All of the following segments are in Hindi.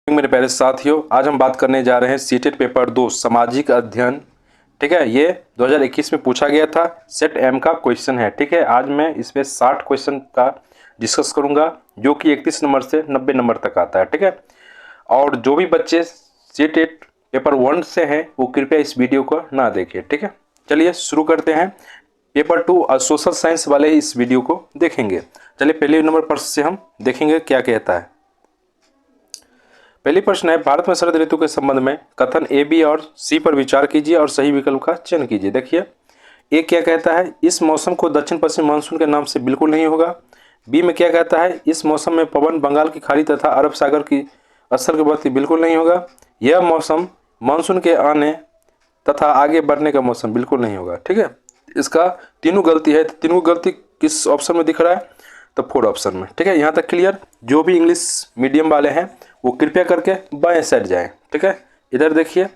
मेरे प्यारे साथियों, आज हम बात करने जा रहे हैं सीटेट पेपर 2 सामाजिक अध्ययन। ठीक है, ये 2021 में पूछा गया था, सेट एम का क्वेश्चन है। ठीक है, आज मैं इस पे 60 क्वेश्चन का डिस्कस करूंगा जो कि 31 नंबर से 90 नंबर तक आता है। ठीक है, और जो भी बच्चे सीटेट पेपर 1 से हैं वो कृपया इस वीडियो को ना देखें। ठीक है, चलिए शुरू करते हैं। पेपर 2 सोशल साइंस वाले इस वीडियो को देखेंगे। चलिए पहले नंबर प्रश्न से हम देखेंगे क्या कहता है। पहली प्रश्न है, भारत में शरद ऋतु के संबंध में कथन ए, बी और सी पर विचार कीजिए और सही विकल्प का चयन कीजिए। देखिए, ए क्या कहता है, इस मौसम को दक्षिण पश्चिम मानसून के नाम से बिल्कुल नहीं होगा। बी में क्या कहता है, इस मौसम में पवन बंगाल की खाड़ी तथा अरब सागर की असर के बढ़ती बिल्कुल नहीं होगा। यह मौसम मानसून के आने तथा आगे बढ़ने का मौसम बिल्कुल नहीं होगा। ठीक है, इसका तीनों गलती है। तो तीनों गलती किस ऑप्शन में दिख रहा है, तो 4 ऑप्शन में। ठीक है, यहाँ तक क्लियर। जो भी इंग्लिश मीडियम वाले हैं वो कृपया करके बाएं साइड जाएं। ठीक है, इधर देखिए।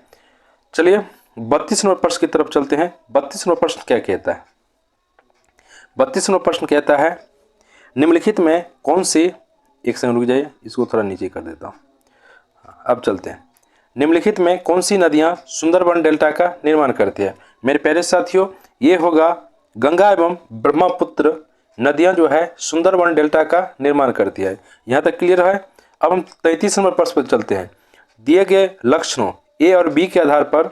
चलिए 32 नंबर प्रश्न की तरफ चलते हैं। 32 नंबर प्रश्न क्या कहता है। 32 नंबर प्रश्न कहता है, निम्नलिखित में कौन सी, एक सेकंड रुक जाइए, इसको थोड़ा नीचे कर देता हूँ। अब चलते हैं, निम्नलिखित में कौन सी नदियाँ सुंदरबन डेल्टा का निर्माण करती है। मेरे प्यारे साथियों, ये होगा गंगा एवं ब्रह्मपुत्र नदियाँ जो है सुंदरबन डेल्टा का निर्माण करती है। यहाँ तक क्लियर है। अब हम 33 नंबर प्रश्न पर चलते हैं। दिए गए लक्षणों ए और बी के आधार पर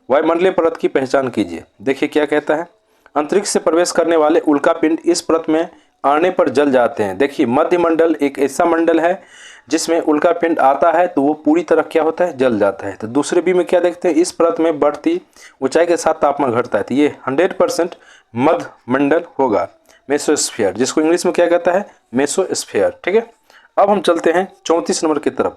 वायुमंडलीय परत की पहचान कीजिए। देखिए क्या कहता है, अंतरिक्ष से प्रवेश करने वाले उल्कापिंड इस परत में आने पर जल जाते हैं। देखिए, मध्य मंडल एक ऐसा मंडल है जिसमें उल्कापिंड आता है तो वो पूरी तरह क्या होता है, जल जाता है। तो दूसरे बी में क्या देखते हैं, इस परत में बढ़ती ऊंचाई के साथ तापमान घटता है। तो ये 100% मध्य मंडल होगा, मेसोस्फीयर, जिसको इंग्लिश में क्या कहता है, मेसोस्फीयर। ठीक है, अब हम चलते हैं 34 नंबर की तरफ।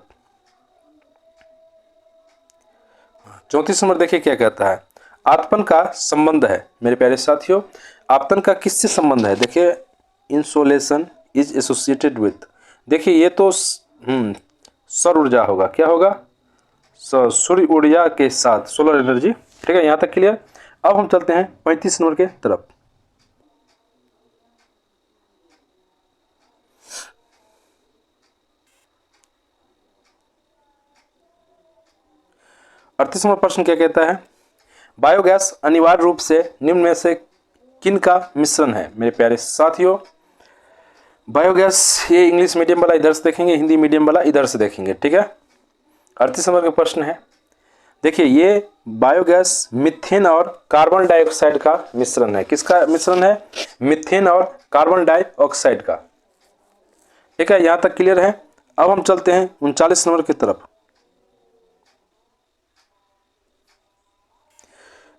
34 नंबर देखिए क्या कहता है, आपतन का संबंध है। मेरे प्यारे साथियों, आपतन का किससे संबंध है। देखिए, इंसोलेशन इज एसोसिएटेड विथ, देखिए ये तो सौर ऊर्जा होगा। क्या होगा, सूर्य ऊर्जा के साथ, सोलर एनर्जी। ठीक है, यहाँ तक क्लियर। अब हम चलते हैं 35 नंबर के तरफ। 38 नंबर प्रश्न क्या कहता है, बायोगैस अनिवार्य रूप से निम्न में से किन का मिश्रण है। मेरे प्यारे साथियों, बायोगैस ये इंग्लिश मीडियम वाला इधर से देखेंगे, हिंदी मीडियम वाला इधर से देखेंगे। ठीक है, 38 नंबर का प्रश्न है। देखिए, ये बायोगैस मीथेन और कार्बन डाइऑक्साइड का मिश्रण है। किसका मिश्रण है, मीथेन और कार्बन डाइऑक्साइड का। ठीक है, यहां तक क्लियर है। अब हम चलते हैं 39 नंबर की तरफ।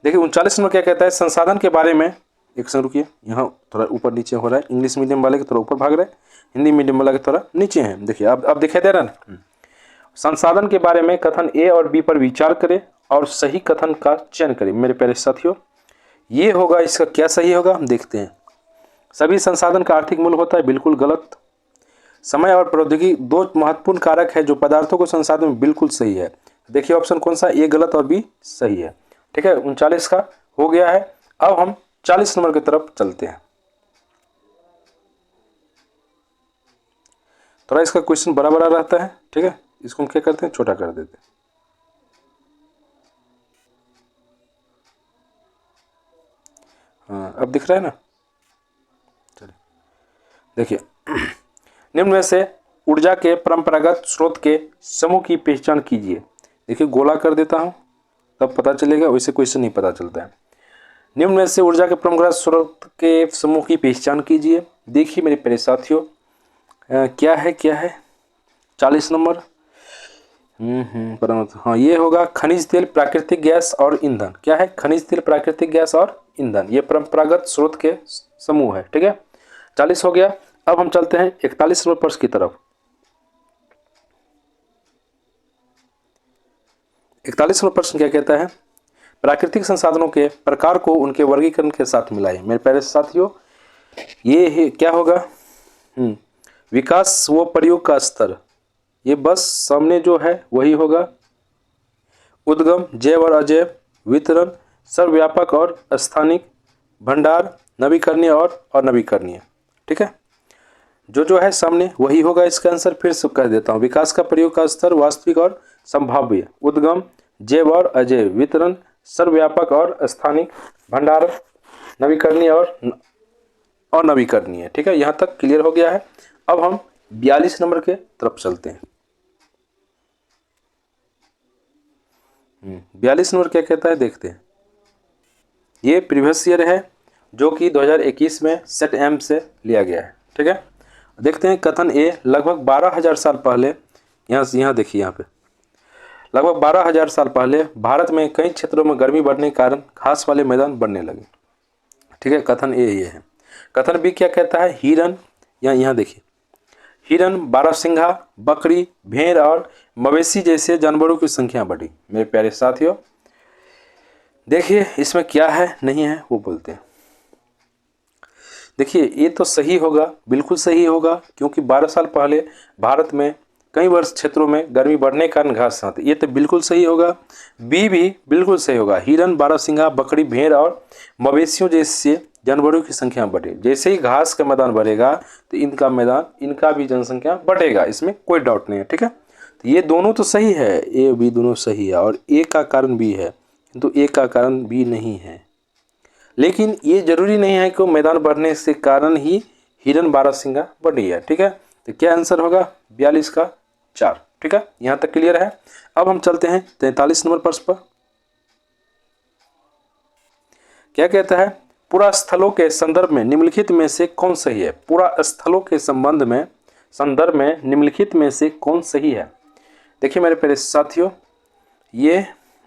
देखिए 39 नंबर क्या कहता है, संसाधन के बारे में, एक सेकंड रुकिए, यहाँ थोड़ा ऊपर नीचे हो रहा है। इंग्लिश मीडियम वाले के थोड़ा ऊपर भाग रहे हैं, हिंदी मीडियम वाला के थोड़ा नीचे है। देखिए अब दिखाई दे रहा है ना। संसाधन के बारे में कथन ए और बी पर विचार करें और सही कथन का चयन करें। मेरे प्यारे साथियों, ये होगा, इसका क्या सही होगा हम देखते हैं। सभी संसाधन का आर्थिक मूल्य होता है, बिल्कुल गलत। समय और प्रौद्योगिकी दो महत्वपूर्ण कारक है जो पदार्थों को संसाधन में, बिल्कुल सही है। देखिए ऑप्शन कौन सा, ए गलत और बी सही है। ठीक है, 39 का हो गया है। अब हम 40 नंबर की तरफ चलते हैं। थोड़ा इसका क्वेश्चन बड़ा बड़ा रहता है। ठीक है, इसको हम क्या करते हैं, छोटा कर देते हैं। हाँ, अब दिख रहा है ना। चलिए देखिए, निम्न में से ऊर्जा के परंपरागत स्रोत के समूह की पहचान कीजिए। देखिए गोला कर देता हूं तब पता चलेगा, वैसे क्वेश्चन नहीं पता चलता है। निम्न में से ऊर्जा के परंपरागत स्रोत के समूह की पहचान कीजिए। देखिए मेरे प्यारे साथियों, क्या है 40 नंबर। हाँ, ये होगा खनिज तेल, प्राकृतिक गैस और ईंधन। क्या है, खनिज तेल, प्राकृतिक गैस और ईंधन, ये परंपरागत स्रोत के समूह है। ठीक है, 40 हो गया। अब हम चलते हैं 41 नंबर प्रश्न की तरफ। 41 नंबर प्रश्न क्या कहता है, प्राकृतिक संसाधनों के प्रकार को उनके वर्गीकरण के साथ मिलाइए। मेरे प्यारे साथियों, ये है क्या होगा, विकास व प्रयोग का स्तर, ये बस सामने जो है वही होगा। उद्गम, जैव और अजैव, वितरण, सर्वव्यापक और स्थानिक, भंडार, नवीकरणीय और अनवीकरणीय। ठीक है, जो है सामने वही होगा इसका आंसर। फिर से कह देता हूँ, विकास का प्रयोग का स्तर वास्तविक और संभाव्य, उद्गम, जैव और अजैव, वितरण, सर्वव्यापक और स्थानिक, भंडारण, नवीकरणीय और अनवीकरणीय। ठीक है, यहाँ तक क्लियर हो गया है। अब हम 42 नंबर के तरफ चलते हैं। 42 नंबर क्या कहता है देखते हैं। ये प्रीवियस ईयर है जो कि 2021 में सेट एम से लिया गया है। ठीक है, देखते हैं कथन ए, लगभग 12,000 साल पहले, यहाँ देखिए, यहाँ पे लगभग 12,000 साल पहले भारत में कई क्षेत्रों में गर्मी बढ़ने के कारण घास वाले मैदान बनने लगे। ठीक है, कथन ए ये है। कथन बी क्या कहता है, हिरन, यहाँ देखिए, हिरन, बारहसिंघा, बकरी, भेड़ और मवेशी जैसे जानवरों की संख्या बढ़ी। मेरे प्यारे साथियों, देखिए इसमें क्या है नहीं है वो बोलते हैं। देखिए ये तो सही होगा, बिल्कुल सही होगा, क्योंकि 12 साल पहले भारत में कई वर्ष क्षेत्रों में गर्मी बढ़ने के कारण घास आती, ये तो बिल्कुल सही होगा। बी भी बिल्कुल सही होगा, हिरन, बारहसिंघा, बकरी, भेड़ और मवेशियों जैसे जानवरों की संख्या बढ़े। जैसे ही घास का मैदान बढ़ेगा तो इनका भी जनसंख्या बढ़ेगा, इसमें कोई डाउट नहीं है। ठीक है, तो ये दोनों तो सही है, ए बी दोनों सही है, और ए का कारण बी है, किंतु ए का कारण बी नहीं है। लेकिन ये जरूरी नहीं है कि मैदान बढ़ने से कारण ही हिरन, बारहसिंघा बढ़ी है। ठीक है, तो क्या आंसर होगा 42 का 4। ठीक है, यहाँ तक क्लियर है। अब हम चलते हैं 43 नंबर प्रश्न पर। क्या कहता है, पूरा स्थलों के संदर्भ में निम्नलिखित में से कौन सही है। पूरा स्थलों के संदर्भ में निम्नलिखित में से कौन सही है। देखिए मेरे प्यारे साथियों, ये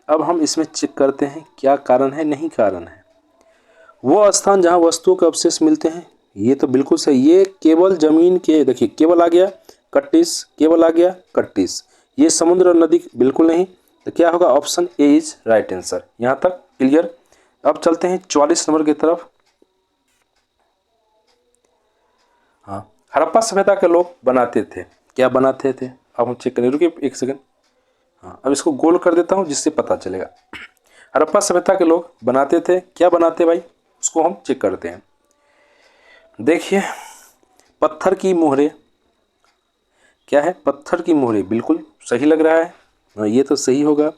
अब हम इसमें चेक करते हैं क्या कारण है नहीं कारण है। वो स्थान जहाँ वस्तुओं के अवशेष मिलते हैं, ये तो बिल्कुल सही। ये केवल जमीन के, देखिए केवल आ गया 31, केवल आ गया 31। ये समुद्र और नदी बिल्कुल नहीं, तो क्या होगा, option A is right answer. यहाँ तक क्लियर। अब चलते हैं 44 नंबर की तरफ। हाँ, हड़प्पा सभ्यता के लोग बनाते थे, क्या बनाते थे, अब हम चेक करें, रुकिए एक सेकंड। हाँ, अब इसको गोल कर देता हूँ जिससे पता चलेगा। हड़प्पा सभ्यता के लोग बनाते थे, क्या बनाते भाई, उसको हम चेक करते हैं। देखिए पत्थर की मोहरें, क्या है, पत्थर की मोहरें, बिल्कुल सही लग रहा है, ये तो सही होगा।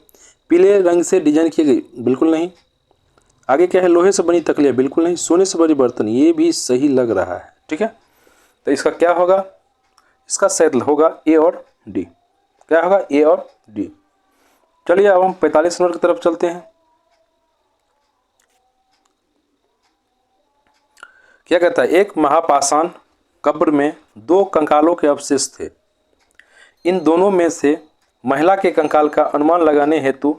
पीले रंग से डिजाइन की गई, बिल्कुल नहीं। आगे क्या है, लोहे से बनी तकलियाँ, बिल्कुल नहीं। सोने से बने बर्तन, ये भी सही लग रहा है। ठीक है, तो इसका क्या होगा, इसका शायद होगा ए और डी। क्या होगा, ए और डी। चलिए अब हम 45 नंबर की तरफ चलते हैं। क्या कहता है, एक महापाषाण कब्र में 2 कंकालों के अवशेष थे। इन दोनों में से महिला के कंकाल का अनुमान लगाने हेतु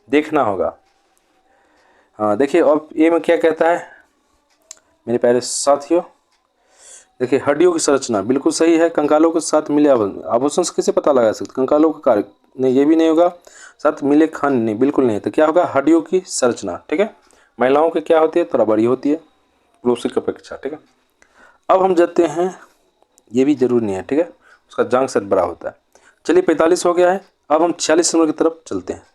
देखना होगा। हाँ देखिए, अब ए में क्या कहता है मेरे प्यारे साथियों, देखिए हड्डियों की संरचना बिल्कुल सही है। कंकालों के साथ मिले आभूषण से कैसे पता लगा सकते, कंकालों का कार्य नहीं, ये भी नहीं होगा। साथ मिले खान नहीं, बिल्कुल नहीं। तो क्या होगा, हड्डियों की संरचना। ठीक है, महिलाओं की क्या होती है, थोड़ा बड़ी होती है पुरुषों की अपेक्षा। ठीक है, अब हम जाते हैं, ये भी जरूरी नहीं है। ठीक है, उसका जांघ सेट बड़ा होता है। चलिए 45 हो गया है। अब हम 46 नंबर की तरफ चलते हैं।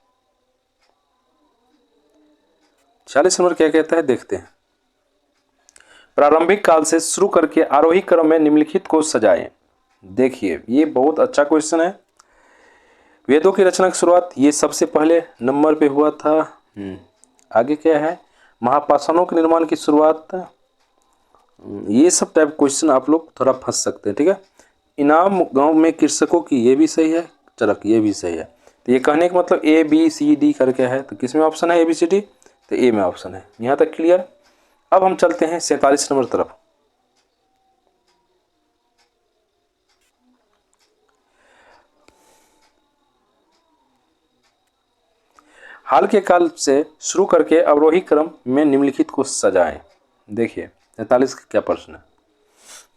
46 नंबर क्या कहता है देखते हैं। प्रारंभिक काल से शुरू करके आरोही क्रम में निम्नलिखित को सजाएं। देखिए ये बहुत अच्छा क्वेश्चन है। वेदों की रचना की शुरुआत ये सबसे पहले नंबर पे हुआ था। आगे क्या है, महापाषाणों के निर्माण की शुरुआत, ये सब टाइप क्वेश्चन आप लोग थोड़ा फंस सकते हैं। ठीक है, इनाम गांव में कृषकों की, ये भी सही है। चरक, ये भी सही है। तो ये कहने का मतलब ए बी सी डी करके है, तो किस में ऑप्शन है ए बी सी डी, तो ए में ऑप्शन है। यहाँ तक क्लियर। अब हम चलते हैं 47 नंबर तरफ। हाल के काल से शुरू करके अवरोही क्रम में निम्नलिखित को सजाएं। देखिए 43 का क्या प्रश्न है।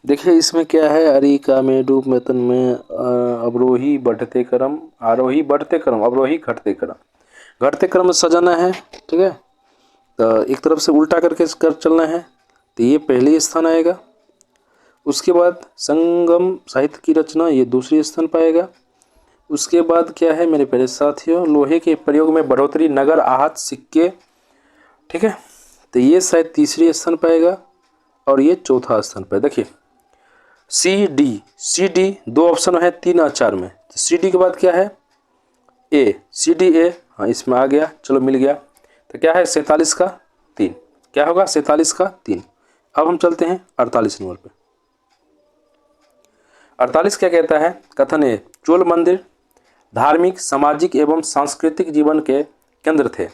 देखिए इसमें क्या है, अरिका में, डूब मेतन में, अवरोही बढ़ते क्रम, आरोही बढ़ते क्रम, अवरोही घटते क्रम। घटते क्रम में सजाना है। ठीक है, तो एक तरफ से उल्टा करके कर चलना है, तो ये पहले स्थान आएगा। उसके बाद संगम साहित्य की रचना, ये दूसरी स्थान पाएगा। उसके बाद क्या है मेरे प्यारे साथियों, लोहे के प्रयोग में बढ़ोतरी, नगर आहत सिक्के। ठीक है, तो ये शायद तीसरी स्थान पाएगा और ये चौथा स्थान पाएगा। देखिए सी डी 2 ऑप्शन है 3 और 4 में, तो सी डी के बाद क्या है ए, सी डी ए, हाँ इसमें आ गया, चलो मिल गया। तो क्या है 47 का 3, क्या होगा 47 का 3। अब हम चलते हैं 48 नंबर पे। 48 क्या कहता है, कथन ए, चोल मंदिर धार्मिक सामाजिक एवं सांस्कृतिक जीवन के केंद्र थे,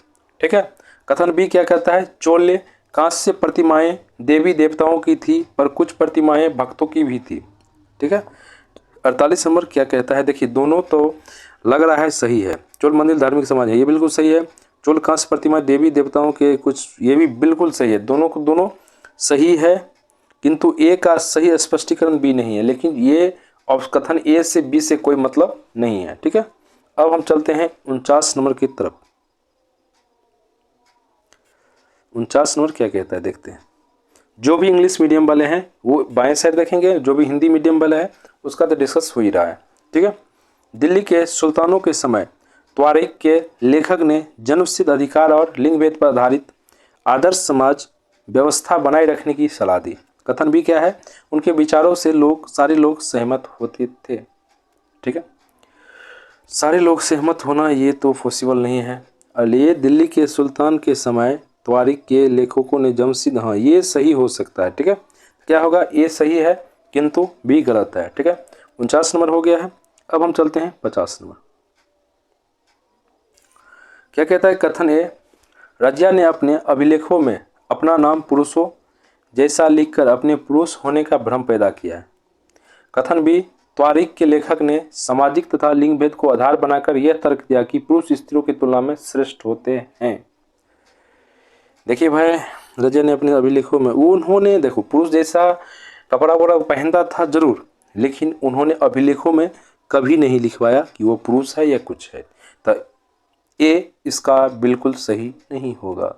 ठीक है। कथन बी क्या कहता है, चोल कांस्य प्रतिमाएं देवी देवताओं की थी पर कुछ प्रतिमाएं भक्तों की भी थी, ठीक है। 48 नंबर क्या कहता है, देखिए दोनों तो लग रहा है सही है। चोल मंदिर धार्मिक समाज है, ये बिल्कुल सही है। चोल कांस्य प्रतिमा देवी देवताओं के कुछ, ये भी बिल्कुल सही है। दोनों को दोनों सही है, किंतु ए का सही स्पष्टीकरण बी नहीं है, लेकिन ये और कथन ए से बी से कोई मतलब नहीं है, ठीक है। अब हम चलते हैं 49 नंबर की तरफ। 49 नंबर क्या कहता है, देखते हैं। जो भी इंग्लिश मीडियम वाले हैं वो बाएं साइड देखेंगे, जो भी हिंदी मीडियम वाला है उसका तो डिस्कस हो ही रहा है, ठीक है। दिल्ली के सुल्तानों के समय त्वारिक के लेखक ने जन्मसिद्ध अधिकार और लिंग भेद पर आधारित आदर्श समाज व्यवस्था बनाए रखने की सलाह दी। कथन भी क्या है, उनके विचारों से सारे लोग सहमत होते थे, ठीक है। सारे लोग सहमत होना ये तो पॉसिबल नहीं है। और ये दिल्ली के सुल्तान के समय त्वारिक के लेखकों ने जमसिद्ध, हाँ ये सही हो सकता है, ठीक है। क्या होगा, ए सही है किंतु बी गलत है, ठीक है। 49 नंबर हो गया है। अब हम चलते हैं 50 नंबर। क्या कहता है, कथन ए, रजिया ने अपने अभिलेखों में अपना नाम पुरुषों जैसा लिखकर अपने पुरुष होने का भ्रम पैदा किया है। कथन बी, त्वारिक के लेखक ने सामाजिक तथा लिंग भेद को आधार बनाकर यह तर्क दिया कि पुरुष स्त्रियों की तुलना में श्रेष्ठ होते हैं। देखिए भाई, रजिया ने अपने अभिलेखों में, उन्होंने देखो पुरुष जैसा कपड़ा वपड़ा पहनता था जरूर, लेकिन उन्होंने अभिलेखों में कभी नहीं लिखवाया कि वो पुरुष है या कुछ है, तो ए इसका बिल्कुल सही नहीं होगा।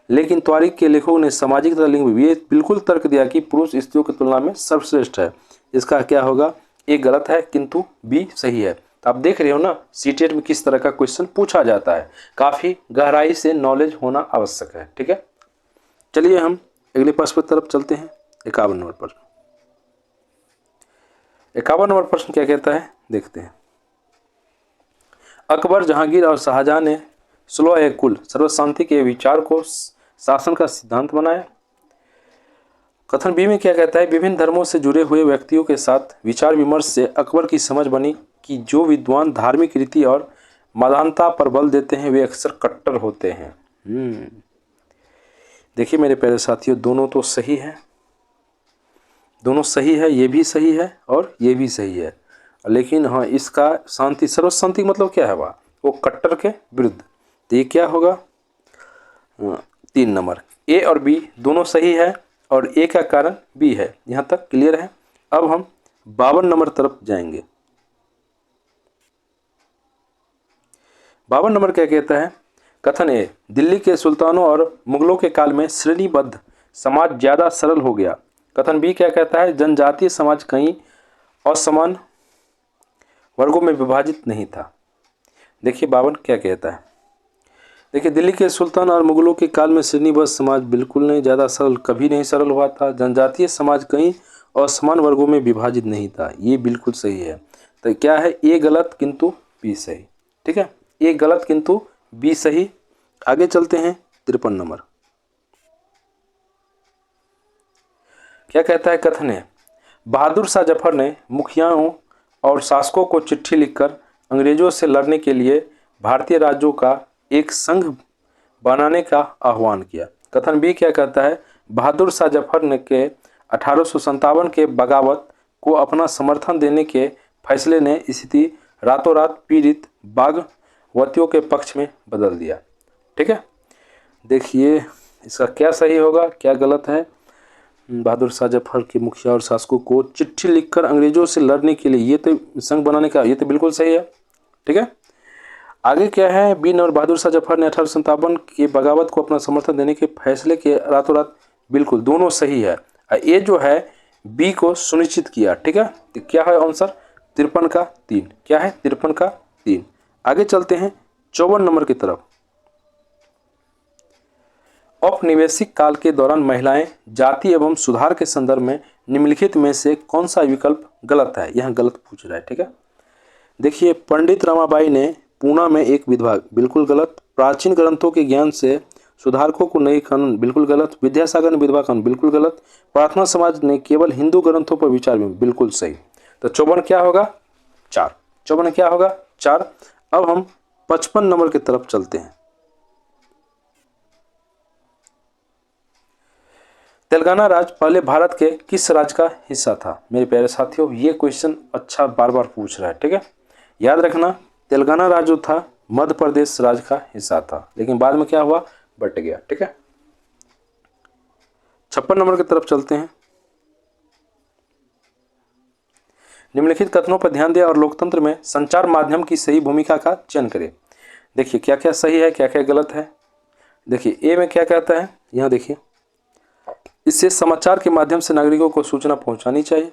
लेकिन त्वारिक के लेखकों ने सामाजिक तथा लिंग ये बिल्कुल तर्क दिया कि पुरुष स्त्रियों की तुलना में सर्वश्रेष्ठ है। इसका क्या होगा, ए गलत है किंतु बी सही है। तो आप देख रहे हो ना सीटेट में किस तरह का क्वेश्चन पूछा जाता है, काफी गहराई से नॉलेज होना आवश्यक है, ठीक है। चलिए हम अगले प्रश्न की तरफ चलते हैं। 51 नंबर प्रश्न। 51 नंबर प्रश्न क्या कहता है, देखते हैं। अकबर, जहांगीर और शाहजहां ने सुलह कुल सर्वशांति के विचार को शासन का सिद्धांत बनाया। कथन बी में क्या कहता है, विभिन्न धर्मों से जुड़े हुए व्यक्तियों के साथ विचार विमर्श से अकबर की समझ बनी कि जो विद्वान धार्मिक रीति और मानवता पर बल देते हैं वे अक्सर कट्टर होते हैं। देखिए मेरे प्यारे साथियों, दोनों तो सही है, दोनों सही है, ये भी सही है और ये भी सही है, लेकिन हाँ इसका शांति सर्वशांति मतलब क्या है, वो कट्टर के विरुद्ध। तो ये क्या होगा, 3 नंबर। ए और बी दोनों सही है और ए का कारण बी है। यहाँ तक क्लियर है। अब हम 52 नंबर तरफ जाएंगे। 52 नंबर क्या कहता है, कथन ए, दिल्ली के सुल्तानों और मुगलों के काल में श्रेणीबद्ध समाज ज्यादा सरल हो गया। कथन बी क्या कहता है, जनजातीय समाज कई असमान वर्गों में विभाजित नहीं था। देखिए 52 क्या कहता है, देखिए दिल्ली के सुल्तान और मुगलों के काल में श्रेणीबद्ध समाज बिल्कुल नहीं, ज़्यादा सरल कभी नहीं सरल हुआ था। जनजातीय समाज कई असमान वर्गों में विभाजित नहीं था, ये बिल्कुल सही है। तो क्या है, ए गलत किंतु बी सही, ठीक है। ए गलत किंतु बी सही। आगे चलते हैं 53 नंबर। क्या कहता है, कथन है, बहादुर शाह जफर ने मुखियाओं और शासकों को चिट्ठी लिखकर अंग्रेजों से लड़ने के लिए भारतीय राज्यों का एक संघ बनाने का आह्वान किया। कथन बी क्या कहता है, बहादुर शाह जफर ने के 1857 के बगावत को अपना समर्थन देने के फैसले ने स्थिति रातों रात पीड़ित बागवतियों के पक्ष में बदल दिया, ठीक है। देखिए इसका क्या सही होगा क्या गलत है। बहादुर शाह जफर के मुखिया और शासकों को चिट्ठी लिखकर अंग्रेजों से लड़ने के लिए ये तो संघ बनाने का, ये तो बिल्कुल सही है, ठीक है। आगे क्या है, बी नंबर, बहादुर शाह जफर ने 1857 के बगावत को अपना समर्थन देने के फैसले के रातों रात, बिल्कुल दोनों सही है। ये जो है बी को सुनिश्चित किया, ठीक है। तो क्या है आंसर, 53 का 3। क्या है, 53 का 3। आगे चलते हैं 54 नंबर की तरफ। औपनिवेशिक काल के दौरान महिलाएं जाति एवं सुधार के संदर्भ में निम्नलिखित में से कौन सा विकल्प गलत है, यह गलत पूछ रहा है। ठीक है, देखिए पंडित रमाबाई ने पूना में एक विधवा, बिल्कुल गलत। प्राचीन ग्रंथों के ज्ञान से सुधारकों को नई कानून, बिल्कुल गलत। विद्यासागर ने विधवा कानून, बिल्कुल गलत। प्रार्थना समाज ने केवल हिंदू ग्रंथों पर विचार, बिल्कुल सही। तो 54 क्या होगा, 4। 54 क्या होगा, 4। अब हम 55 नंबर की तरफ चलते हैं। तेलंगाना राज्य पहले भारत के किस राज्य का हिस्सा था। मेरे प्यारे साथियों, ये क्वेश्चन अच्छा बार बार पूछ रहा है। ठीक है, याद रखना तेलंगाना राज्य जो था मध्य प्रदेश राज्य का हिस्सा था, लेकिन बाद में क्या हुआ, बट गया। ठीक है, 56 नंबर की तरफ चलते हैं। निम्नलिखित कथनों पर ध्यान दें और लोकतंत्र में संचार माध्यम की सही भूमिका का चयन करें। देखिए क्या क्या सही है, क्या क्या गलत है। देखिए ए में क्या कहता है, यहाँ देखिए, इससे समाचार के माध्यम से नागरिकों को सूचना पहुंचानी चाहिए।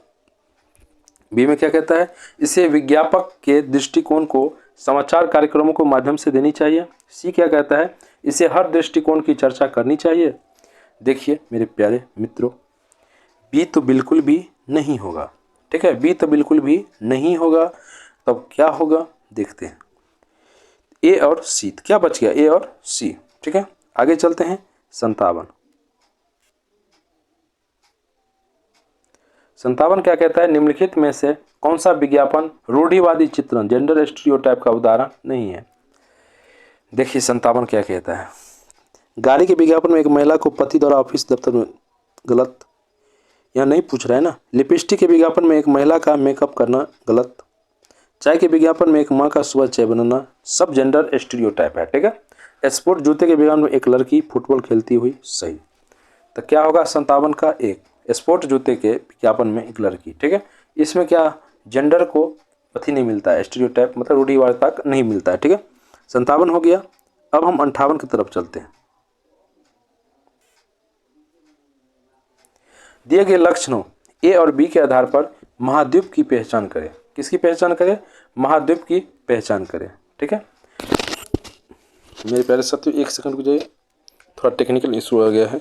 बी में क्या कहता है, इसे विज्ञापक के दृष्टिकोण को समाचार कार्यक्रमों को माध्यम से देनी चाहिए। सी क्या कहता है, इसे हर दृष्टिकोण की चर्चा करनी चाहिए। देखिए मेरे प्यारे मित्रों, बी तो बिल्कुल भी नहीं होगा। ठीक है, बी तो बिल्कुल भी नहीं होगा। तब क्या होगा देखते हैं, ए और सी। क्या बच गया, ए और सी। ठीक है, आगे चलते हैं। 57 क्या कहता है, निम्नलिखित में से कौन सा विज्ञापन रूढ़िवादी चित्रण, जेंडर स्टीरियोटाइप का उदाहरण नहीं है। देखिए 57 क्या कहता है, गाड़ी के विज्ञापन में एक महिला को पति द्वारा ऑफिस दफ्तर में, गलत, यहाँ नहीं पूछ रहा है ना। लिपस्टिक के विज्ञापन में एक महिला का मेकअप करना, गलत। चाय के विज्ञापन में एक माँ का सुबह चाय बनाना, सब जेंडर स्टीरियोटाइप है। ठीक है, स्पोर्ट जूते के विज्ञापन में एक लड़की फुटबॉल खेलती हुई, सही। तो क्या होगा 57 का 1, स्पोर्ट जूते के विज्ञापन में एक लड़की। ठीक है, इसमें क्या जेंडर को अथी नहीं मिलता है, स्टीरियोटाइप मतलब रूढ़िवादिता नहीं मिलता है। ठीक है, 57 हो गया। अब हम 58 की तरफ चलते हैं। दिए गए लक्षणों ए और बी के आधार पर महाद्वीप की पहचान करें। किसकी पहचान करें, महाद्वीप की पहचान करें। ठीक है, मेरे प्यारे साथियों 1 सेकंड रुक जाइए, थोड़ा टेक्निकल इशू आ गया है।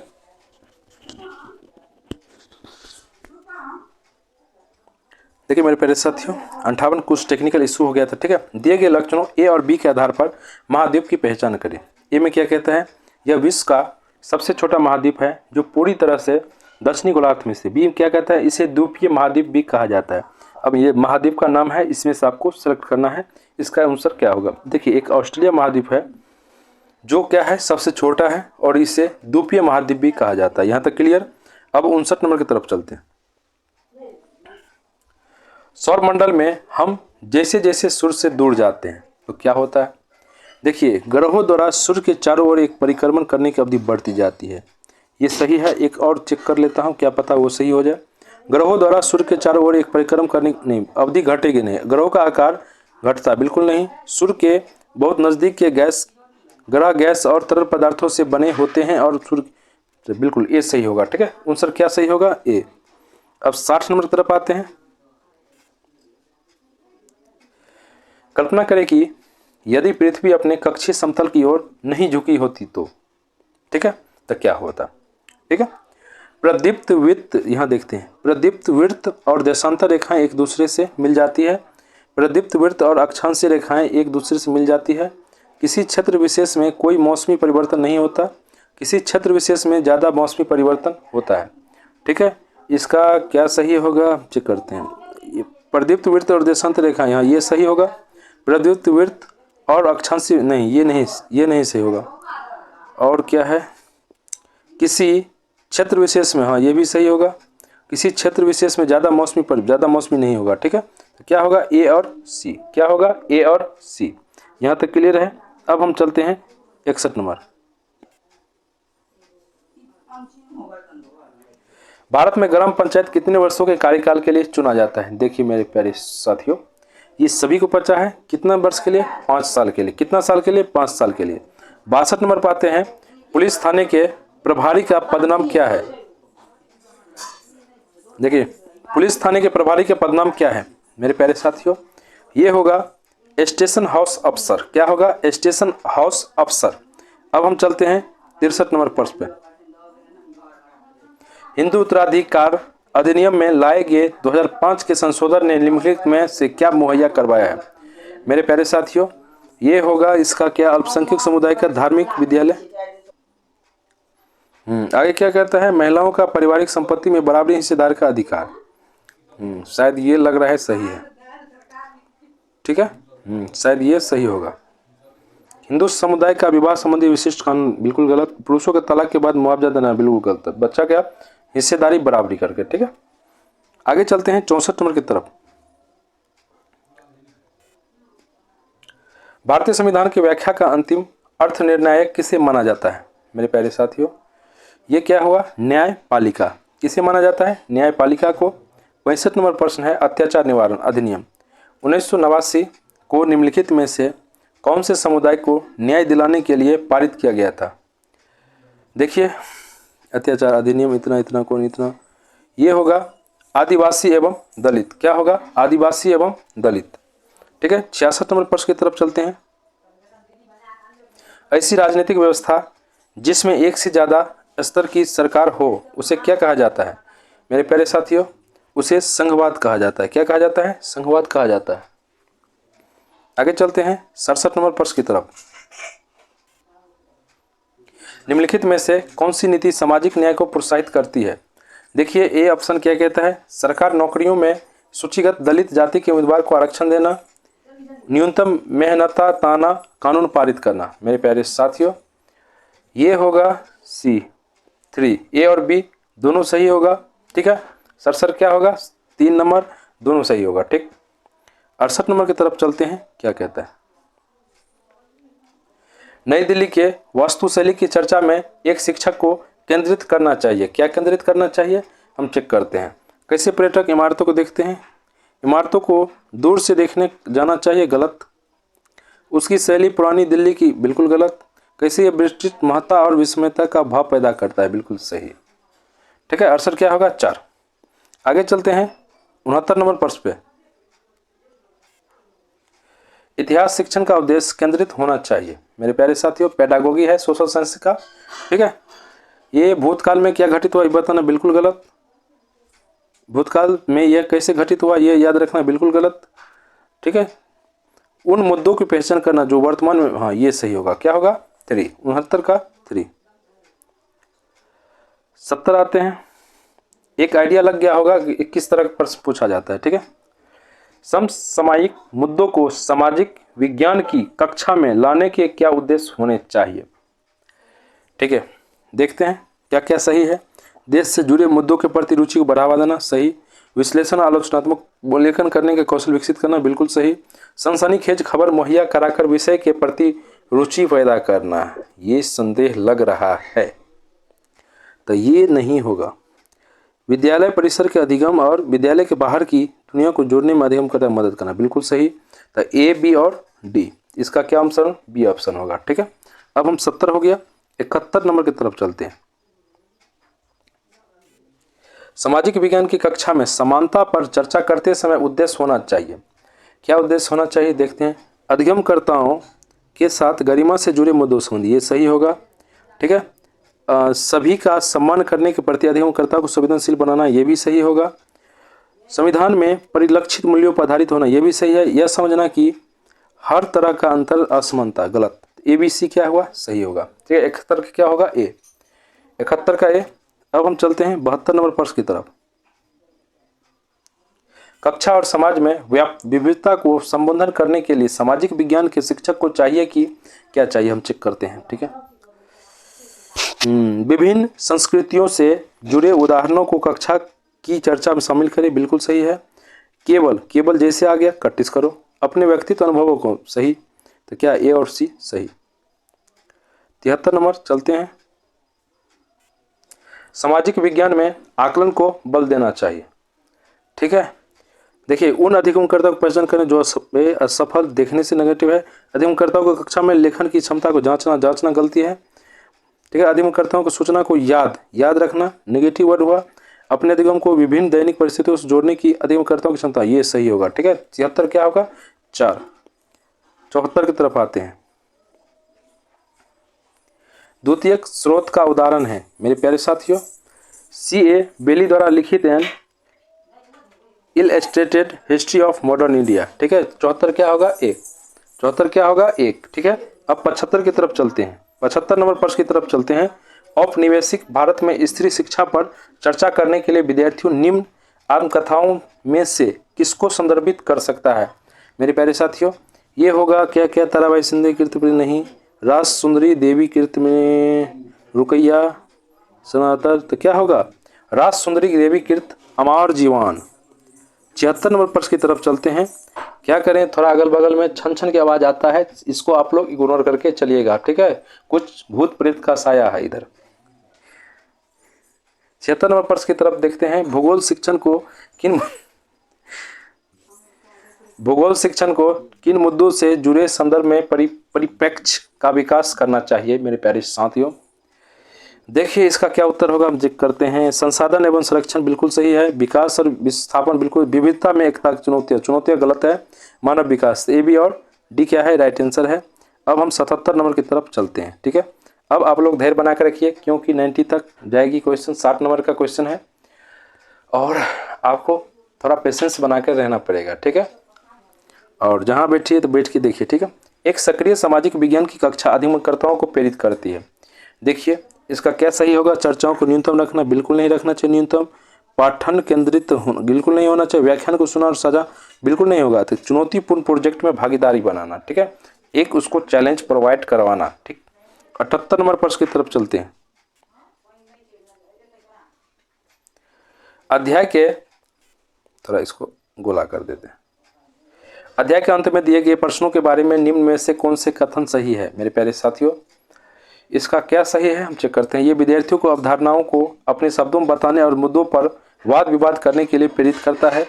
देखिए मेरे प्यारे साथियों 58 कुछ टेक्निकल इशू हो गया था। ठीक है, दिए गए लक्षणों ए और बी के आधार पर महाद्वीप की पहचान करें। ए में क्या कहता है, यह विश्व का सबसे छोटा महाद्वीप है जो पूरी तरह से दक्षिणी गोलार्ध में से। बी क्या कहता है, इसे द्वीपीय महाद्वीप भी कहा जाता है। अब ये महाद्वीप का नाम है, इसमें से आपको सेलेक्ट करना है, इसका आंसर क्या होगा। देखिए एक ऑस्ट्रेलिया महाद्वीप है जो क्या है सबसे छोटा है और इसे द्वीपीय महाद्वीप भी कहा जाता है। यहाँ तक क्लियर। अब 59 नंबर की तरफ चलते हैं। सौरमंडल में हम जैसे जैसे सूर्य से दूर जाते हैं तो क्या होता है। देखिए ग्रहों द्वारा सूर्य के चारों ओर एक परिक्रमण करने की अवधि बढ़ती जाती है। ये सही है, एक और चेक कर लेता हूँ, क्या पता वो सही हो जाए। ग्रहों द्वारा सूर्य के चारों ओर एक परिक्रमण करने, नहीं, अवधि घटेगी नहीं। ग्रहों का आकार घटता बिल्कुल नहीं। सूर्य के बहुत नज़दीक के ग्रह गैस और तरल पदार्थों से बने होते हैं और सूर्य, बिल्कुल ए सही होगा। ठीक है, आंसर क्या सही होगा, ए। अब 60 नंबर की तरफ आते हैं। कल्पना करें कि यदि पृथ्वी अपने कक्षीय समतल की ओर नहीं झुकी होती तो, ठीक है, तो क्या होता। ठीक है, प्रदीप्त वृत्त, यहाँ देखते हैं, प्रदीप्त वृत्त और देशांतर रेखाएं एक दूसरे से मिल जाती है। प्रदीप्त वृत्त और अक्षांशीय रेखाएं एक दूसरे से मिल जाती है। किसी क्षेत्र विशेष में कोई मौसमी परिवर्तन नहीं होता, किसी क्षेत्र विशेष में ज़्यादा मौसमी परिवर्तन होता है। ठीक है, इसका क्या सही होगा चेक करते हैं। प्रदीप्त वृत्त और देशांतर रेखा, यहाँ ये सही होगा। प्रदीप्त वृत्त और अक्षांशीय, नहीं ये नहीं सही होगा। और क्या है, किसी क्षेत्र विशेष में, हाँ ये भी सही होगा। किसी क्षेत्र विशेष में ज़्यादा मौसमी नहीं होगा। ठीक है, तो क्या होगा, ए और सी। क्या होगा, ए और सी। यहाँ तक क्लियर है। अब हम चलते हैं 61 नंबर। भारत में ग्राम पंचायत कितने वर्षों के कार्यकाल के लिए चुना जाता है। देखिए मेरे प्यारे साथियों, ये सभी को पता है, कितना वर्ष के लिए, 5 साल के लिए। कितना साल के लिए, 5 साल के लिए। 62 नंबर पर आते हैं। पुलिस थाने के प्रभारी का पदनाम क्या है। देखिए पुलिस थाने के प्रभारी का पदनाम क्या है मेरे प्यारे साथियों, ये होगा स्टेशन हाउस अफसर। क्या होगा, स्टेशन हाउस अफसर। अब हम चलते हैं 63 नंबर प्रश्न पे। हिंदू उत्तराधिकार अधिनियम में लाए गए 2005 के संशोधन ने निम्नलिखित में से क्या मुहैया करवाया है? मेरे प्यारे साथियों, ये होगा इसका क्या, अल्पसंख्यक समुदाय का धार्मिक विद्यालय। आगे क्या कहता है, महिलाओं का पारिवारिक संपत्ति में बराबरी हिस्सेदार का अधिकार। शायद ये लग रहा है सही है, ठीक है। शायद ये सही होगा। हिंदू समुदाय का विवाह संबंधी विशिष्ट कानून, बिल्कुल गलत। पुरुषों के तलाक के बाद मुआवजा देना, बिल्कुल गलत। बच्चा क्या, हिस्सेदारी बराबरी करके, ठीक है। आगे चलते हैं 64 नंबर की तरफ। भारतीय संविधान की व्याख्या का अंतिम अर्थ निर्णायक किसे माना जाता है? मेरे प्यारे साथियों, ये क्या हुआ, न्यायपालिका। किसे माना जाता है? न्यायपालिका को। 65 नंबर प्रश्न है, अत्याचार निवारण अधिनियम 1989 को निम्नलिखित में से कौन से समुदाय को न्याय दिलाने के लिए पारित किया गया था? देखिए, अत्याचार अधिनियम इतना इतना कौन इतना, ये होगा आदिवासी एवं दलित। क्या होगा? आदिवासी एवं दलित, ठीक है। 66 नंबर प्रश्न की तरफ चलते हैं। ऐसी राजनीतिक व्यवस्था जिसमें एक से ज्यादा स्तर की सरकार हो उसे क्या कहा जाता है? मेरे प्यारे साथियों, उसे संघवाद कहा जाता है। क्या कहा जाता है? संघवाद कहा जाता है। आगे चलते हैं 67 नंबर प्रश्न की तरफ। निम्नलिखित में से कौन सी नीति सामाजिक न्याय को प्रोत्साहित करती है? देखिए, ए ऑप्शन क्या कहता है, सरकार नौकरियों में सूचीगत दलित जाति के उम्मीदवार को आरक्षण देना, न्यूनतम मेहनता ताना कानून पारित करना। मेरे प्यारे साथियों, ये होगा C3। ए और बी दोनों सही होगा, ठीक है। सर क्या होगा? 3 नंबर दोनों सही होगा, ठीक। 68 नंबर की तरफ चलते हैं, क्या कहता है। नई दिल्ली के वास्तुशैली की चर्चा में एक शिक्षक को केंद्रित करना चाहिए। क्या केंद्रित करना चाहिए? हम चेक करते हैं। कैसे पर्यटक इमारतों को देखते हैं? इमारतों को दूर से देखने जाना चाहिए, गलत। उसकी शैली पुरानी दिल्ली की, बिल्कुल गलत। कैसे यह ब्रिटिश महत्ता और विस्मयता का भाव पैदा करता है, बिल्कुल सही, ठीक है। 68 क्या होगा? 4। आगे चलते हैं 69 नंबर प्रश्न पे। इतिहास शिक्षण का उद्देश्य केंद्रित होना चाहिए। मेरे प्यारे साथियों, पेडागोगी है सोशल साइंस का, ठीक है। ये भूतकाल में क्या घटित हुआ ये बताना, बिल्कुल गलत। भूतकाल में यह कैसे घटित हुआ ये याद रखना, बिल्कुल गलत, ठीक है। उन मुद्दों की पहचान करना जो वर्तमान में, हाँ ये सही होगा। क्या होगा? 3। 69 का 3। 70 आते हैं। एक आइडिया लग गया होगा कि किस तरह का प्रश्न पूछा जाता है, ठीक है। समसामयिक मुद्दों को सामाजिक विज्ञान की कक्षा में लाने के क्या उद्देश्य होने चाहिए? ठीक है, देखते हैं क्या क्या सही है। देश से जुड़े मुद्दों के प्रति रुचि को बढ़ावा देना, सही। विश्लेषण आलोचनात्मक लेखन करने के कौशल विकसित करना, बिल्कुल सही। सनसनीखेज खबर मुहैया कराकर विषय के प्रति रुचि पैदा करना, ये संदेह लग रहा है, तो ये नहीं होगा। विद्यालय परिसर के अधिगम और विद्यालय के बाहर की दुनिया को जोड़ने में अधिगम करने में मदद करना, बिल्कुल सही। तो ए, बी और डी, इसका क्या ऑप्शन? बी ऑप्शन होगा, ठीक है। अब हम 70 हो गया, 71 नंबर की तरफ चलते हैं। सामाजिक विज्ञान की कक्षा में समानता पर चर्चा करते समय उद्देश्य होना चाहिए। क्या उद्देश्य होना चाहिए? देखते हैं। अधिगमकर्ताओं के साथ गरिमा से जुड़े मुद्दों संबंधी, ये सही होगा, ठीक है। सभी का सम्मान करने के प्रति अधिगमकर्ता को संवेदनशील बनाना, ये भी सही होगा। संविधान में परिलक्षित मूल्यों पर आधारित होना, ये भी सही है। यह समझना कि हर तरह का अंतर असमानता, गलत। ABC क्या हुआ? सही होगा, ठीक है। 71 का क्या होगा? ए। 71 का ए। अब हम चलते हैं 72 नंबर प्रश्न की तरफ। कक्षा और समाज में व्याप्त विविधता को संबोधन करने के लिए सामाजिक विज्ञान के शिक्षक को चाहिए कि क्या चाहिए, हम चेक करते हैं, ठीक है। विभिन्न संस्कृतियों से जुड़े उदाहरणों को कक्षा की चर्चा में शामिल करें, बिल्कुल सही है। केवल जैसे आ गया प्रैक्टिस करो। अपने व्यक्तित्व अनुभवों को, सही। तो क्या ए और सी सही। 73 नंबर चलते हैं। सामाजिक विज्ञान में आकलन को बल देना चाहिए, ठीक है। देखिए, उन अधिगमकर्ताओं को पहचान करें जो असफल, देखने से नेगेटिव है। अधिगमकर्ताओं को कक्षा में लेखन की क्षमता को जांचना गलती है, ठीक है। अधिगमकर्ताओं को सूचना को याद रखना, नेगेटिव वर्ड हुआ। अपने अधिगम को विभिन्न दैनिक परिस्थितियों से जोड़ने की अधिगमकर्ताओं की क्षमता, ये सही होगा, ठीक है। 73 क्या होगा? 4। 74 की तरफ आते हैं। द्वितीयक स्रोत का उदाहरण है मेरे प्यारे साथियों, C.A. बेली द्वारा लिखित an illustrated history of modern India, ठीक है। 74 क्या होगा? एक। 74 क्या होगा? एक, ठीक है। अब 75 की तरफ चलते हैं, 75 नंबर प्रश्न की तरफ चलते हैं। औपनिवेशिक भारत में स्त्री शिक्षा पर चर्चा करने के लिए विद्यार्थियों निम्न आत्मकथाओं में से किसको संदर्भित कर सकता है? मेरे प्यारे साथियों, ये होगा क्या क्या? ताराबाई शिंदे कीर्ति नहीं, राज सुंदरी देवी कीर्ति में रुकैया सनातर, तो क्या होगा? राज सुंदरी देवी कीर्त अमर जीवन। 76 नंबर प्रश्न की तरफ चलते हैं। क्या करें, थोड़ा अगल बगल में छन छन की आवाज आता है, इसको आप लोग इग्नोर करके चलिएगा, ठीक है। कुछ भूत प्रेत का साया है इधर। 76 नंबर प्रश्न की तरफ देखते हैं। भूगोल शिक्षण को किन मुद्दों से जुड़े संदर्भ में परिप्रेक्ष्य का विकास करना चाहिए? मेरे प्यारे साथियों, देखिए इसका क्या उत्तर होगा, हम जिक्र करते हैं। संसाधन एवं संरक्षण बिल्कुल सही है। विकास और विस्थापन बिल्कुल। विविधता में एकता की चुनौतियां गलत है। मानव विकास, ए बी और डी क्या है? राइट आंसर है। अब हम 77 नंबर की तरफ चलते हैं, ठीक है। अब आप लोग धैर्य बना कर रखिए, क्योंकि 90 तक जाएगी क्वेश्चन। 60 नंबर का क्वेश्चन है और आपको थोड़ा पेशेंस बना कर रहना पड़ेगा, ठीक है। और जहाँ बैठिए तो बैठ के देखिए, ठीक है। एक सक्रिय सामाजिक विज्ञान की कक्षा अधिगमनकर्ताओं को प्रेरित करती है। देखिए इसका क्या सही होगा? चर्चाओं को न्यूनतम रखना, बिल्कुल नहीं रखना चाहिए न्यूनतम। पाठन केंद्रित बिल्कुल नहीं होना चाहिए। व्याख्यान को सुना और साझा बिल्कुल नहीं होगा। तो चुनौतीपूर्ण प्रोजेक्ट में भागीदारी बनाना, ठीक है। एक उसको चैलेंज प्रोवाइड करवाना, ठीक। 78 नंबर प्रश्न की तरफ चलते हैं। अध्याय के, थोड़ा इसको गोला कर देते हैं। अध्याय के अंत में दिए गए प्रश्नों के बारे में निम्न में से कौन से कथन सही है? मेरे प्यारे साथियों, इसका क्या सही है हम चेक करते हैं। ये विद्यार्थियों को अवधारणाओं को अपने शब्दों में बताने और मुद्दों पर वाद विवाद करने के लिए प्रेरित करता है।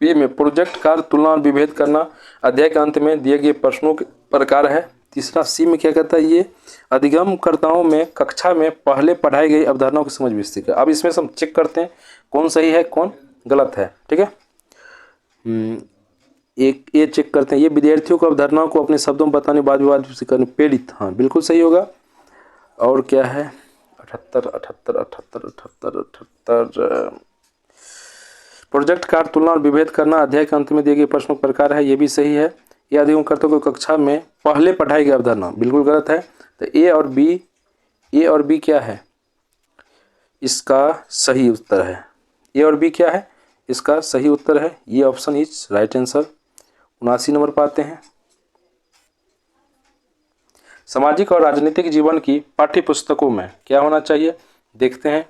बी में प्रोजेक्ट कार्य तुलना और विभेद करना अध्याय के अंत में दिए गए प्रश्नों के प्रकार है। तीसरा सी में क्या कहता है? ये अधिगमकर्ताओं में कक्षा में पहले पढ़ाई गई अवधारणाओं की समझ विकसित है। अब इसमें से हम चेक करते हैं कौन सही है कौन गलत है, ठीक है। एक ये चेक करते हैं। ये विद्यार्थियों को अवधारणाओं को अपने शब्दों में बताने वाद विवाद करने प्रेरित, हाँ बिल्कुल सही होगा। और क्या है? 78 प्रोजेक्ट कार्य तुलना और विभेद करना अध्याय के अंत में दिए गए प्रश्नों का प्रकार है, ये भी सही है। ये अधिगमकर्ताओं को कक्षा में पहले पढ़ाई गई अवधारणा बिल्कुल गलत है। तो ए और बी क्या है? इसका सही उत्तर है। ए और बी क्या है? इसका सही उत्तर है। ये option is right answer. 79 number पर आते हैं। सामाजिक और राजनीतिक जीवन की पाठ्य पुस्तकों में क्या होना चाहिए? देखते हैं।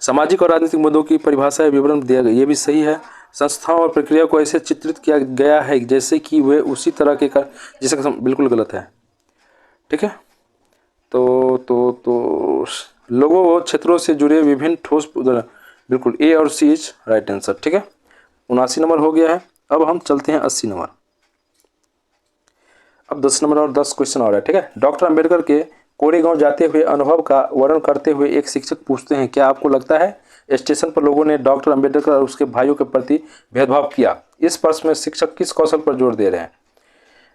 सामाजिक और राजनीतिक मुद्दों की परिभाषा या विवरण दिया गया, ये भी सही है। संस्थाओं और प्रक्रिया को ऐसे चित्रित किया गया है जैसे कि वे उसी तरह के जैसे बिल्कुल गलत है, ठीक है। तो लोगों व क्षेत्रों से जुड़े विभिन्न ठोस बिल्कुल ए और सी इज राइट आंसर, ठीक है। 79 नंबर हो गया है। अब हम चलते हैं 80 नंबर। अब 10 नंबर और 10 क्वेश्चन और है, ठीक है। डॉक्टर अंबेडकर के कोरेगांव जाते हुए अनुभव का वर्णन करते हुए एक शिक्षक पूछते हैं, क्या आपको लगता है स्टेशन पर लोगों ने डॉक्टर अंबेडकर और उसके भाइयों के प्रति भेदभाव किया? इस प्रश्न में शिक्षक किस कौशल पर जोर दे रहे हैं?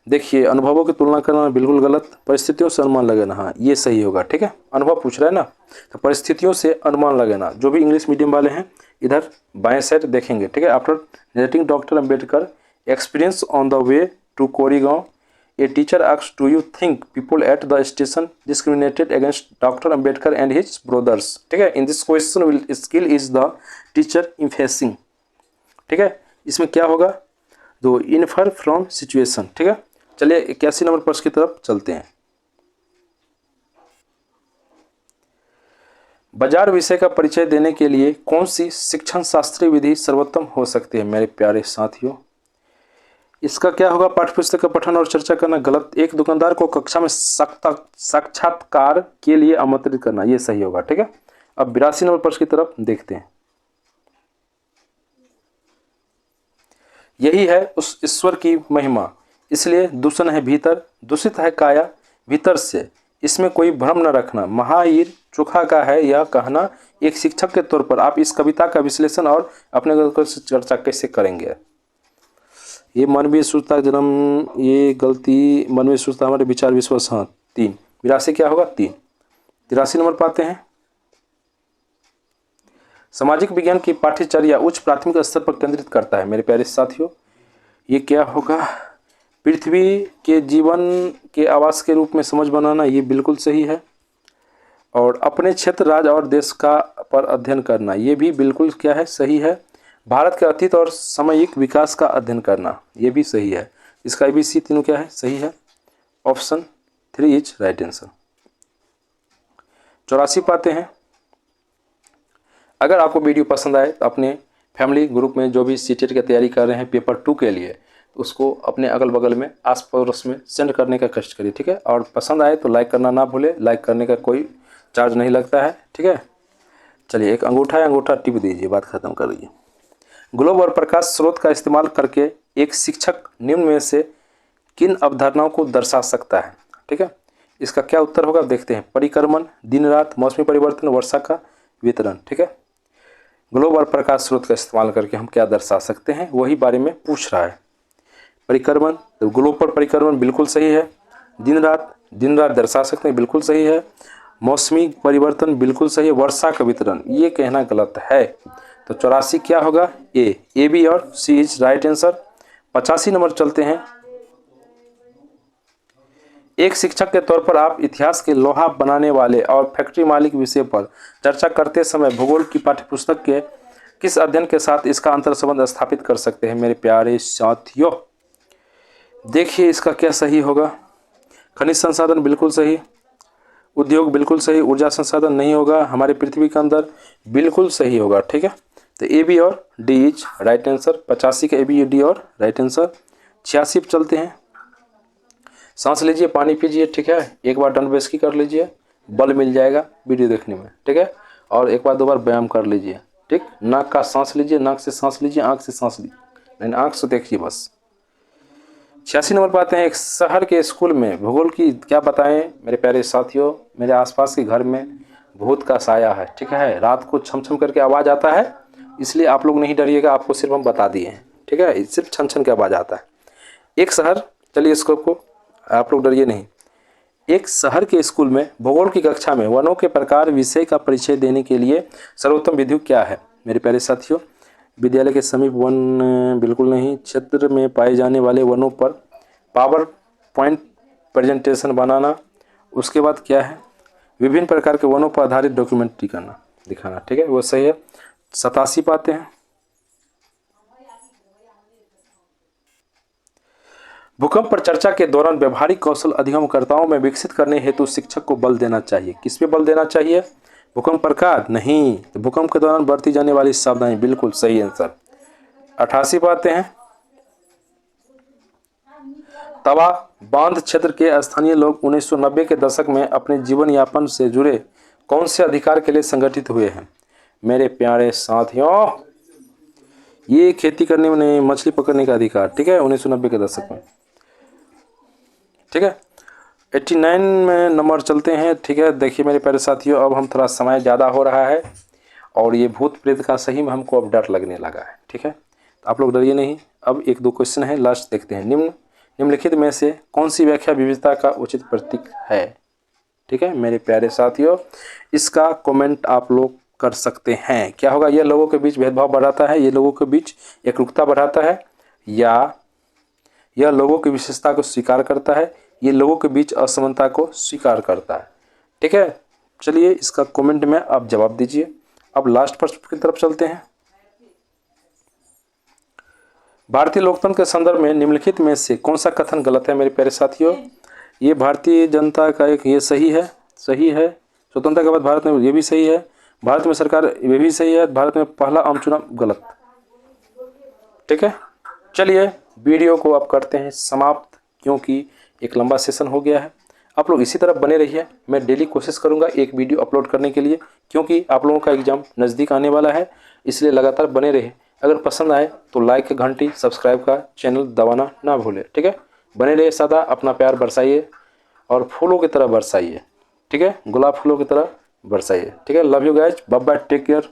देखिए, अनुभवों की तुलना करना बिल्कुल गलत। परिस्थितियों से अनुमान लगाना, हाँ ये सही होगा, ठीक है। अनुभव पूछ रहा है ना, तो परिस्थितियों से अनुमान लगाना। जो भी इंग्लिश मीडियम वाले हैं इधर बाएं साइड देखेंगे, ठीक है। After narrating doctor Ambedkar experience on the way to Koregaon, a teacher asks, do you think people at the station discriminated against Dr. Ambedkar and his brothers? ठीक है। in this question will skill is the teacher emphasizing, ठीक है। इसमें क्या होगा? दो infer from situation, ठीक है। चलिए 81 नंबर प्रश्न की तरफ चलते हैं। बाजार विषय का परिचय देने के लिए कौन सी शिक्षण शास्त्रीय विधि सर्वोत्तम हो सकती है? मेरे प्यारे साथियों, इसका क्या होगा? पाठ्यपुस्तक का पठन और चर्चा करना गलत। एक दुकानदार को कक्षा में साक्षात्कार के लिए आमंत्रित करना, ये सही होगा, ठीक है। अब 82 नंबर प्रश्न की तरफ देखते हैं। यही है उस ईश्वर की महिमा, इसलिए दूषण है भीतर, दूषित है काया भीतर से, इसमें कोई भ्रम न रखना। महावीर चोखा का है यह कहना। एक शिक्षक के तौर पर आप इस कविता का विश्लेषण और अपने चर्चा कैसे करेंगे? ये मानवीय शुद्धता जन्म, ये गलती, मानवीय शुद्धता हमारे विचार विश्वास, हाँ 3। 82 क्या होगा? 3। 83 नंबर पाते हैं। सामाजिक विज्ञान की पाठ्यचर्या उच्च प्राथमिक स्तर पर केंद्रित करता है। मेरे प्यारे साथियों, ये क्या होगा? पृथ्वी के जीवन के आवास के रूप में समझ बनाना, ये बिल्कुल सही है। और अपने क्षेत्र, राज्य और देश का पर अध्ययन करना, ये भी बिल्कुल क्या है? सही है। भारत के अतीत और सामयिक विकास का अध्ययन करना, ये भी सही है। इसका ABC तीनों क्या है? सही है। Option 3 is right answer. 84 पाते हैं। अगर आपको वीडियो पसंद आए तो अपने फैमिली ग्रुप में जो भी सीटेट की तैयारी कर रहे हैं पेपर 2 के लिए, उसको अपने अगल बगल में, आस पड़ोस में सेंड करने का कष्ट करिए, ठीक है। और पसंद आए तो लाइक करना ना भूले, लाइक करने का कोई चार्ज नहीं लगता है, ठीक है। चलिए, एक अंगूठा है, अंगूठा टिप दीजिए, बात खत्म कर दीजिए। ग्लोब और प्रकाश स्रोत का इस्तेमाल करके एक शिक्षक निम्न में से किन अवधारणाओं को दर्शा सकता है? ठीक है, इसका क्या उत्तर होगा देखते हैं। परिक्रमण, दिन रात, मौसमी परिवर्तन, वर्षा का वितरण, ठीक है। ग्लोब और प्रकाश स्रोत का इस्तेमाल करके हम क्या दर्शा सकते हैं, वही बारे में पूछ रहा है। परिक्रमण, तो ग्लोब पर परिक्रमण बिल्कुल सही है। दिन रात दर्शा सकते हैं, बिल्कुल सही है। मौसमी परिवर्तन बिल्कुल सही है। वर्षा का वितरण, ये कहना गलत है। तो 84 क्या होगा? ए, बी और सी इज राइट आंसर। 85 नंबर चलते हैं। एक शिक्षक के तौर पर आप इतिहास के लोहा बनाने वाले और फैक्ट्री मालिक विषय पर चर्चा करते समय भूगोल की पाठ्यपुस्तक के किस अध्ययन के साथ इसका अंतर संबंध स्थापित कर सकते हैं? मेरे प्यारे साथियों, देखिए इसका क्या सही होगा। खनिज संसाधन बिल्कुल सही, उद्योग बिल्कुल सही, ऊर्जा संसाधन नहीं होगा, हमारे पृथ्वी के अंदर बिल्कुल सही होगा, ठीक है। तो ए, बी और डी इज राइट आंसर। 85 का ए, बी, डी और राइट आंसर। 86 पर चलते हैं। सांस लीजिए, पानी पीजिए, ठीक है। एक बार डन बेस की कर लीजिए, बल मिल जाएगा वीडियो देखने में, ठीक है। और एक बार 2 बार व्यायाम कर लीजिए, ठीक। नाक का सांस लीजिए, नाक से सांस लीजिए, आँख से सांस लीजिए, नहीं आँख से देखिए बस। 86 नंबर पर आते हैं। एक शहर के स्कूल में भूगोल की क्या बताएं? मेरे प्यारे साथियों, मेरे आसपास के घर में भूत का साया है, ठीक है। रात को छम छम करके आवाज़ आता है, इसलिए आप लोग नहीं डरिएगा, आपको सिर्फ हम बता दिए हैं, ठीक है। सिर्फ छन छन की आवाज़ आता है। एक शहर, चलिए इसको आप लोग डरिए नहीं। एक शहर के स्कूल में भूगोल की कक्षा में वनों के प्रकार विषय का परिचय देने के लिए सर्वोत्तम विधि क्या है? मेरे प्यारे साथियों, विद्यालय के समीप वन बिल्कुल नहीं। क्षेत्र में पाए जाने वाले वनों पर पावर पॉइंट प्रेजेंटेशन बनाना। उसके बाद क्या है? विभिन्न प्रकार के वनों पर आधारित डॉक्यूमेंट्री करना, दिखाना, ठीक है, वो सही है। 87 पाते हैं। भूकंप पर चर्चा के दौरान व्यवहारिक कौशल अधिगमकर्ताओं में विकसित करने हेतु शिक्षक को बल देना चाहिए। किस पे बल देना चाहिए? भूकंप प्रकार नहीं, तो भूकंप के दौरान बरती जाने वाली सावधानी, बिल्कुल सही आंसर। 88 पाते हैं। तवा बांध क्षेत्र के स्थानीय लोग 1990 के दशक में अपने जीवन यापन से जुड़े कौन से अधिकार के लिए संगठित हुए हैं? मेरे प्यारे साथियों, ये खेती करने में नहीं, मछली पकड़ने का अधिकार, ठीक है, 1990 के दशक में, ठीक है। 89 में नंबर चलते हैं, ठीक है। देखिए मेरे प्यारे साथियों, अब हम थोड़ा समय ज़्यादा हो रहा है और ये भूत प्रेत का सही में हमको अब डर लगने लगा है, ठीक है। तो आप लोग डरिए नहीं। अब 1-2 क्वेश्चन है, लास्ट देखते हैं। निम्नलिखित में से कौन सी व्याख्या विविधता का उचित प्रतीक है? ठीक है मेरे प्यारे साथियों, इसका कमेंट आप लोग कर सकते हैं। क्या होगा? ये लोगों के बीच भेदभाव बढ़ाता है, ये लोगों के बीच एकरूपता बढ़ाता है, या यह लोगों की विशेषता को स्वीकार करता है, ये लोगों के बीच असमानता को स्वीकार करता है, ठीक है। चलिए इसका कमेंट में आप जवाब दीजिए। अब लास्ट प्रश्न की तरफ चलते हैं। भारतीय लोकतंत्र के संदर्भ में निम्नलिखित में से कौन सा कथन गलत है? मेरे प्यारे साथियों, ये भारतीय जनता का एक, ये सही है, सही है। स्वतंत्रता के बाद भारत में, ये भी सही है। भारत में सरकार, ये भी सही है। भारत में पहला आम चुनाव, गलत, ठीक है। चलिए वीडियो को आप करते हैं समाप्त, क्योंकि एक लंबा सेशन हो गया है। आप लोग इसी तरह बने रहिए। मैं डेली कोशिश करूंगा एक वीडियो अपलोड करने के लिए, क्योंकि आप लोगों का एग्जाम नज़दीक आने वाला है, इसलिए लगातार बने रहिए। अगर पसंद आए तो लाइक की घंटी, सब्सक्राइब का चैनल दबाना ना भूले, ठीक है। बने रहिए सदा, अपना प्यार बरसाइए और फूलों की तरह बरसाइए, ठीक है, गुलाब फूलों की तरह बरसाइए, ठीक है। Love you guys, bye bye, take care.